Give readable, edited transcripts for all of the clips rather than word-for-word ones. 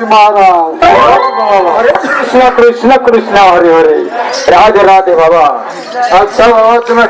महाराज हरे कृष्ण कृष्ण कृष्ण हरे हरे राधे राधे बाबा। अच्छा बाबा तुम्हें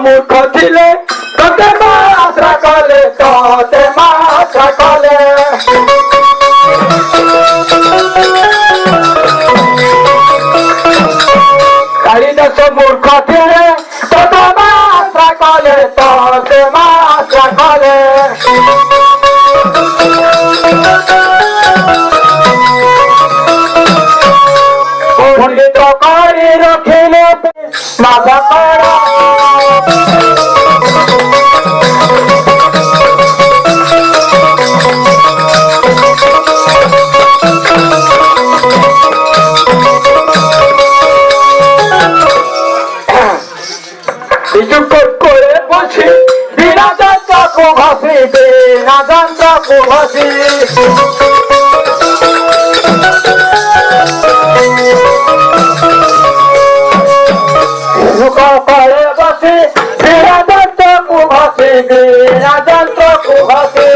मूर्ख थिले तोते मात्रा कले तोते मात्रा कले कालिदास मूर्ख थिले तोते मात्रा कले तोते मात्रा कले पंडित करी रखिले माता करा করে বসে বিনা যন্ত্র কো ভাসি বিনা যন্ত্র কো ভাসি করে বসে বিনা যন্ত্র কো ভাসি বিনা যন্ত্র কো ভাসি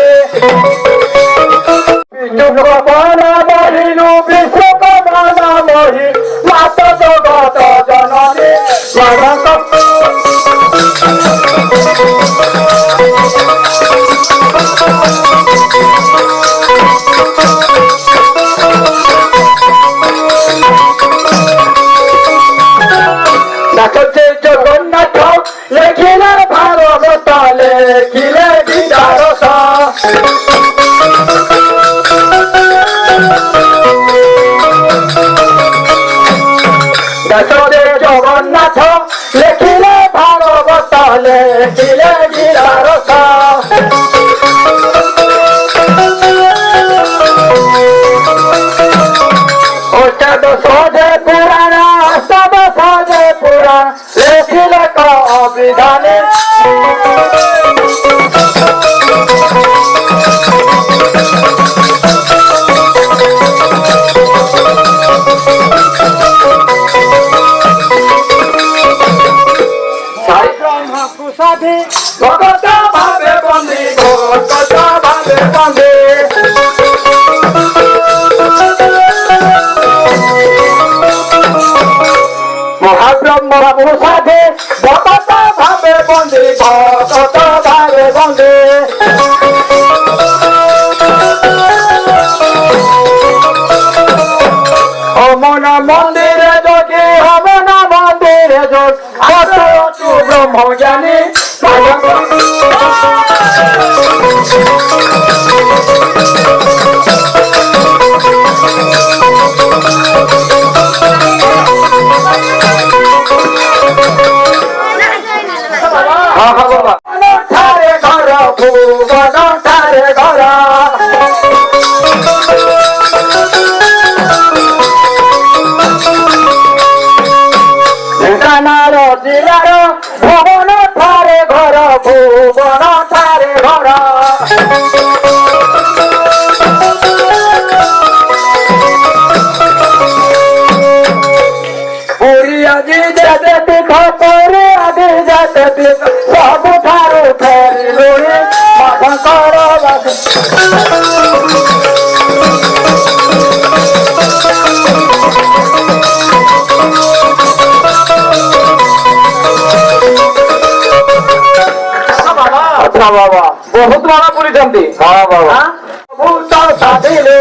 বিশ্বকর্মা মহিনু বিশ্বকর্মা মহি মাতা জগত জননী জগন্নাথ লেখিলে ভারত লেখিলে বিদারস দশদে জগন্নাথ লেখিলে ভারত লেখিলে বিদারস অষ্টাদশে পুরাণ অষ্টাদশে পুরাণ লেখিলে অভিধানে প্রসাদে ভগত ভাবে বন্দে ভগত ভাবে বন্দে মহাব্রহ্ম প্রসাদে ভগত ভাবে বন্দে ভগত ভাবে বন্দে অমন মন্দিরে যোগে অমন মন্দিরে যোগ ব্রহ্ম জানে ঘর ভুবন পুরী আজি যেতে তীর্থ পুরী আজি যেতে তীর্থ ସବୁଠାରୁ ଫେରିଲୁଣି ମାଧଙ୍କର ବାସ ଆଚ୍ଛା ବାବା ବହୁତ ବାବା ବୁଲିଛନ୍ତି। ହଁ ବାବା ଭୂତ ସାଧିଲୁ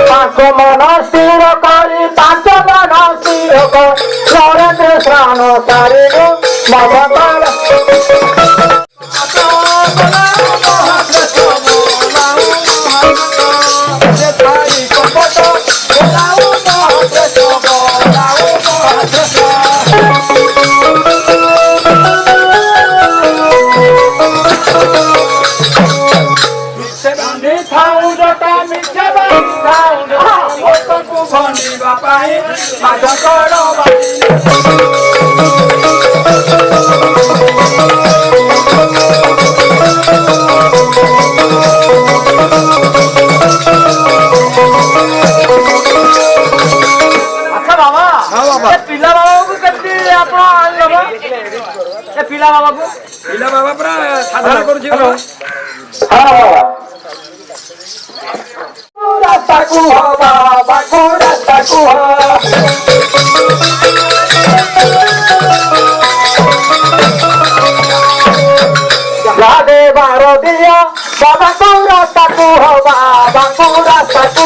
ପାଞ୍ଚ ମନ ସ୍ଥିର କରି ପାଞ୍ଚ ମନ ସ୍ଥିର କରି ନରେନ୍ଦ୍ର ସ୍ନାନ ସାରିଲୁ ମଧଙ୍କର ପିଲା ବାବା ପୁରା ସାଧନା କରୁଛି ରାସ୍ତାକୁ ବାବାକୁ ରାସ୍ତାକୁ ବାର ଦିଅ ବାବାକୁ ରାସ୍ତାକୁ ବାବାକୁ ରାସ୍ତାକୁ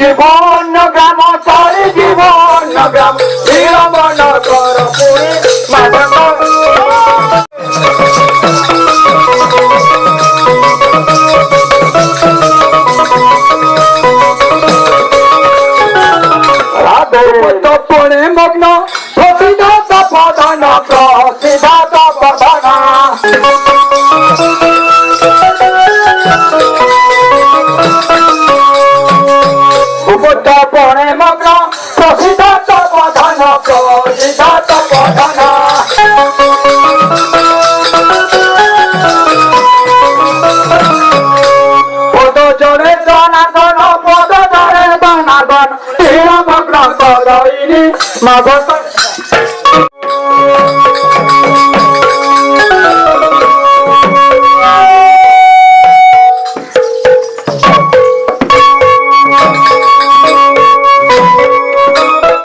জীবন গ্রাম চলে জীবন গ্রাম বিলম্বন কর পুরী তপনে মগ্ন প্রতিধাত প্রধান প্রতিধাত প্রধান তপনে মগ্ন প্রতিধাত প্রধান প্রতিধাত প্রধান পদ জড়ে জনাগণ পদ জড়ে জনাগণ মগ্ন করইনি মাগত